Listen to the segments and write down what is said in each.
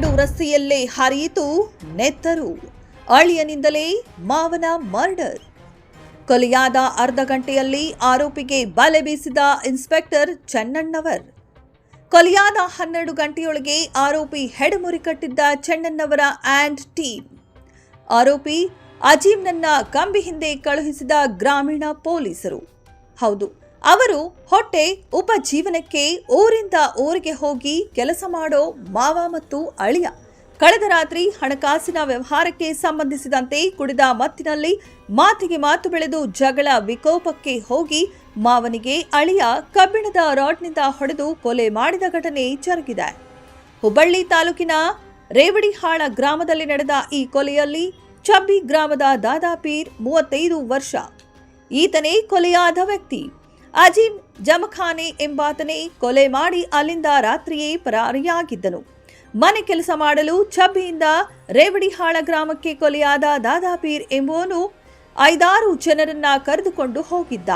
ನಡು ರಸ್ತೆಯಲ್ಲೇ ಹರಿಯಿತು ನೆತ್ತರು. ಅಳಿಯನಿಂದಲೇ ಮಾವನ ಮರ್ಡರ್. ಕೊಲೆಯಾದ ಅರ್ಧ ಗಂಟೆಯಲ್ಲಿ ಆರೋಪಿಗೆ ಬಲೆ ಬೀಸಿದ ಇನ್ಸ್ಪೆಕ್ಟರ್ ಚೆನ್ನಣ್ಣವರ್. ಕೊಲೆಯಾದ 12 ಗಂಟೆಯೊಳಗೆ ಆರೋಪಿ ಹೆಡಮುರಿ ಕಟ್ಟಿದ್ದ ಚೆನ್ನಣ್ಣವರ ಆ್ಯಂಡ್ ಟೀಮ್. ಆರೋಪಿ ಅಜೀಮ್ನನ್ನ ಕಂಬಿ ಹಿಂದೆ ಕಳುಹಿಸಿದ ಗ್ರಾಮೀಣ ಪೊಲೀಸರು. ಹೌದು, ಅವರು ಹೊಟ್ಟೆ ಉಪಜೀವನಕ್ಕೆ ಊರಿಂದ ಊರಿಗೆ ಹೋಗಿ ಕೆಲಸ ಮಾಡೋ ಮಾವ ಮತ್ತು ಅಳಿಯ. ಕಳೆದ ರಾತ್ರಿ ಹಣಕಾಸಿನ ವ್ಯವಹಾರಕ್ಕೆ ಸಂಬಂಧಿಸಿದಂತೆ ಕುಡಿದ ಮತ್ತಿನಲ್ಲಿ ಮಾತಿಗೆ ಮಾತು ಬೆಳೆದು ಜಗಳ ವಿಕೋಪಕ್ಕೆ ಹೋಗಿ ಮಾವನಿಗೆ ಅಳಿಯ ಕಬ್ಬಿಣದ ರಾಡ್ನಿಂದ ಹೊಡೆದು ಕೊಲೆ ಮಾಡಿದ ಘಟನೆ ಜರುಗಿದೆ. ಹುಬ್ಬಳ್ಳಿ ತಾಲೂಕಿನ ರೇವಡಿಹಾಳ ಗ್ರಾಮದಲ್ಲಿ ನಡೆದ ಈ ಕೊಲೆಯಲ್ಲಿ ಚಬ್ಬಿ ಗ್ರಾಮದ ದಾದಾಪೀರ್ 35 ವರ್ಷ ಈತನೇ ಕೊಲೆಯಾದ ವ್ಯಕ್ತಿ. ಅಜೀಮ್ ಜಮಖಾನೆ ಎಂಬಾತನೇ ಕೊಲೆ ಮಾಡಿ ಅಲ್ಲಿಂದ ರಾತ್ರಿಯೇ ಪರಾರಿಯಾಗಿದ್ದನು. ಮನೆ ಕೆಲಸ ಮಾಡಲು ಚಬ್ಬಿಯಿಂದ ರೇವಡಿಹಾಳ ಗ್ರಾಮಕ್ಕೆ ಕೊಲೆಯಾದ ದಾದಾಪೀರ್ ಎಂಬುವನು 5-6 ಜನರನ್ನ ಕರೆದುಕೊಂಡು ಹೋಗಿದ್ದ.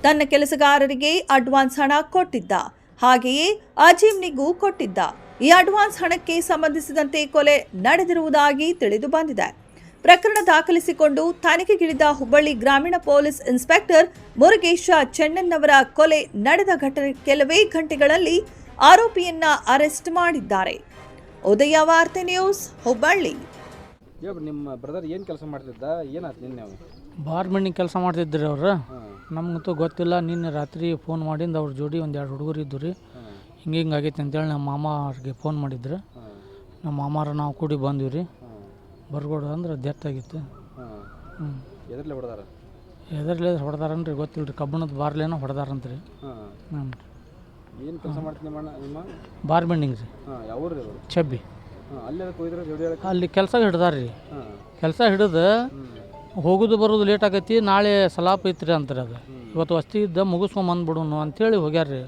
ತನ್ನ ಕೆಲಸಗಾರರಿಗೆ ಅಡ್ವಾನ್ಸ್ ಹಣ ಕೊಟ್ಟಿದ್ದ. ಹಾಗೆಯೇ ಅಜೀಮ್ನಿಗೂ ಕೊಟ್ಟಿದ್ದ. ಈ ಅಡ್ವಾನ್ಸ್ ಹಣಕ್ಕೆ ಸಂಬಂಧಿಸಿದಂತೆ ಕೊಲೆ ನಡೆದಿರುವುದಾಗಿ ತಿಳಿದು ಬಂದಿದೆ. ಪ್ರಕರಣ ದಾಖಲಿಸಿಕೊಂಡು ತನಿಖೆಗಿಳಿದ ಹುಬ್ಬಳ್ಳಿ ಗ್ರಾಮೀಣ ಪೊಲೀಸ್ ಇನ್ಸ್ಪೆಕ್ಟರ್ ಮುರುಗೇಶ ಚೆನ್ನಣ್ಣವರ ಕೊಲೆ ನಡೆದ ಕೆಲವೇ ಗಂಟೆಗಳಲ್ಲಿ ಆರೋಪಿಯನ್ನ ಅರೆಸ್ಟ್ ಮಾಡಿದ್ದಾರೆ. ಉದಯ ವಾರ್ತೆ ನ್ಯೂಸ್, ಹುಬ್ಬಳ್ಳಿ. ನಿಮ್ಮ ಬ್ರದರ್ ಏನು ಕೆಲಸ ಮಾಡ್ತಿದ್ದ? ಏನಾಯ್ತು ನಿನ್ನೆ? ಅವರು ಬಾರ್ಮೆಂಡಿಂಗ್ ಕೆಲಸ ಮಾಡ್ತಿದ್ರಿ ಅವ್ರು. ನಮಗಂತೂ ಗೊತ್ತಿಲ್ಲ. ನಿನ್ನೆ ರಾತ್ರಿ ಫೋನ್ ಮಾಡಿಂದ ಅವ್ರ ಜೋಡಿ 1-2 ಹುಡುಗರು ಇದ್ದು ರೀ. ಹಿಂಗೆ ಆಗೈತೆ ಅಂತೇಳಿ ನಮ್ಮ ಮಾಮ ಅವ್ರಿಗೆ ಫೋನ್ ಮಾಡಿದ್ರು. ನಮ್ಮ ಮಾಮಾರ ನಾವು ಕೂಡಿ ಬಂದ್ವಿ ರೀ. ಬರ್ಗೋಡು ಅಂದ್ರೆ ಡೆತ್ ಆಗಿತ್ತು. ಎದರ್ಲೆ ಹೊಡೆದಾರ? ಎದರ್ಲೆ ಹೊಡೆದಾರನ್ರಿ ಗೊತ್ತಿಲ್ಲ ರೀ. ಕಬ್ಬಣದ ಬಾರ್ಲೇನೋ ಹೊಡೆದಾರಂತ್ರಿ. ಏನು ಕೆಲಸ ಮಾಡ್ತೀನಿ ನಿಮ್ಮ? ಬಾರ್ಬೆಂಡಿಂಗ್ ರೀ. ಯಾವ ಊರು? ಚಬ್ಬಿ. ಅಲ್ಲಿ ಕೆಲಸ ಹಿಡ್ದಾರ್ರಿ. ಕೆಲಸ ಹಿಡಿದು ಹೋಗೋದು ಬರೋದು ಲೇಟ್ ಆಗೈತಿ. ನಾಳೆ ಸಲಾಪ್ ಐತ್ರಿ ಅಂತಾರೆ. ಅದು ಇವತ್ತು ವಸ್ತಿ ಇದ್ದ ಮುಗಿಸ್ಕೊಂಡ್ ಬಂದ್ಬಿಡೋನು ಅಂಥೇಳಿ ಹೋಗ್ಯಾರ್ರಿ.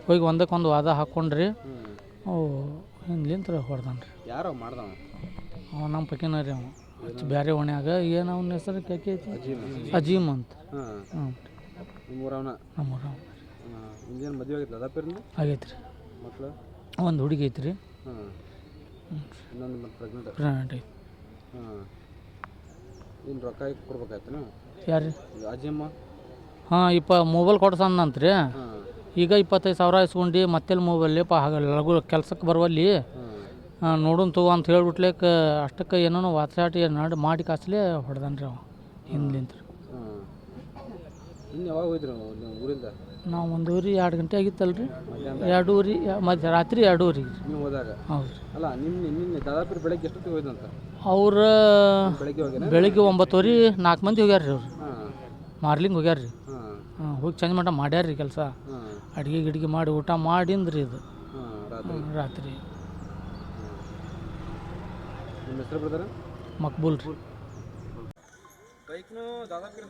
ಹೋಗಿ ಒಂದಕ್ಕೊಂದು ವಾದ ಹಾಕ್ಕೊಂಡ್ರಿ. ಹಿಂದ್ಲಿಂತ ಹೊಡೆದಾನ್ರಿ. ಯಾರೋ ಮಾಡ್ದವ? ನಮ್ಮ ಪಕ್ಕಿನ ರೀ. ಅವ ಬೇರೆ ಓಣ್ಯಾಗ ಏನು ಅವನ ಹೆಸರು ಕೇಕೆ ಐತಿ? ಅಜೀಮ್ ಅಂತ. ನಮ್ಮೂರವನ? ನಮ್ಮೂರವ. ಇಂಜನ್ ಮದುವೆ ಆಗಿತ್ತು ದಾದಾಪೀರ್ನ? ಆಗೈತೆ ರೀ. ಮಕ್ಕಳು? ಒಂದು ಹುಡುಗಿ ಐತ್ರಿ. ಇನ್ನೊಂದು ಪ್ರೆಗ್ನೆಂಟ್ ಐತಿ. ಏನು ರೊಕ್ಕ ಕೊಡ್ಬೇಕಾಯ್ತು? ಯಾರು? ಅಜೀಮ್ಮ. ಮೊಬೈಲ್ ಕೊಡ್ಸಂದಂತ್ರಿ. ಈಗ 25,000 ಇಸ್ಕೊಂಡು ಮತ್ತೆಲ್ಲಿ ಮೊಬೈಲ್ಲೇಪ ಲಘು ಕೆಲ್ಸಕ್ಕೆ ಬರುವಲ್ಲಿ ನೋಡೋಣ ತಗೋ ಅಂತ ಹೇಳ್ಬಿಟ್ಲೇಕ ಅಷ್ಟಕ್ಕೆ ಏನೋ ವಾತಾಟಿ ಮಾಡಿ ಕಾಸಲೇ ಹೊಡೆದನ್ರಿ ಅವ ಹಿಂದ್ಲಿಂತ. ಇನ್ನು ಯಾವಾಗ ಹೋಯ್ತು ಊರಿಂದ? ನಾವು 1:02 ಗಂಟೆ ಆಗಿತ್ತಲ್ರಿ. 2:00 ಮಧ್ಯ ರಾತ್ರಿ 2:00 ನೀವು ಹೋದಾಗ? ಹೌದು. ಅಲ್ಲ ನಿನ್ನೆ ದಾದಾಪೀರ್ ಬೆಳಗ್ಗೆ ಎಷ್ಟೊತ್ತಿಗೆ ಹೋಯ್ತಂತ? ಅವ್ರು ಬೆಳಿಗ್ಗೆ 9:00 4 ಮಂದಿ ಹೋಗ್ಯಾರ್ರಿ. ಅವ್ರು ಮಾರ್ಲಿಂಗ್ ಹೋಗ್ಯಾರ್ರಿ. ಹೋಗಿ ಚಂದ ಮಟ್ಟ ಮಾಡ್ಯಾರ್ರಿ ಕೆಲಸ. ಅಡುಗೆ ಗಿಡ್ಗೆ ಮಾಡಿ ಊಟ ಮಾಡಿಂದ್ರಿ ಇದು ರಾತ್ರಿ. ನಿಮ್ಮ ಹೆಸರು ಬ್ರದರ್? ಮಕ್ಬೂಲ್ ರೀ. ಬೈಕ್ನು ದಾದಾಪೀರ್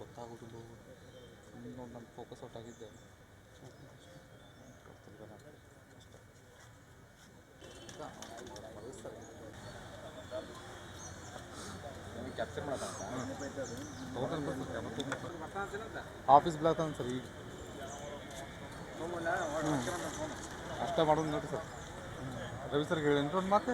ಗೊತ್ತಾಗೋದಿಲ್ಲ. ನನ್ನ ಫೋಕಸ್ ಔಟ್ ಆಗಿದ್ದೆ. ಕ್ಯಾಪ್ಚರ್ ಮಾಡತ್ತ ಆಫೀಸ್ ಬ್ಲಾಕ್ ಅಂತ ಸರ್. ಈಗ ಅಷ್ಟೇ ಮಾಡೋದು ನೋಡಿ ಸರ್. ರವಿ ಸರ್ಗೆ ಹೇಳಿ ಒಂದು ಮಾತು.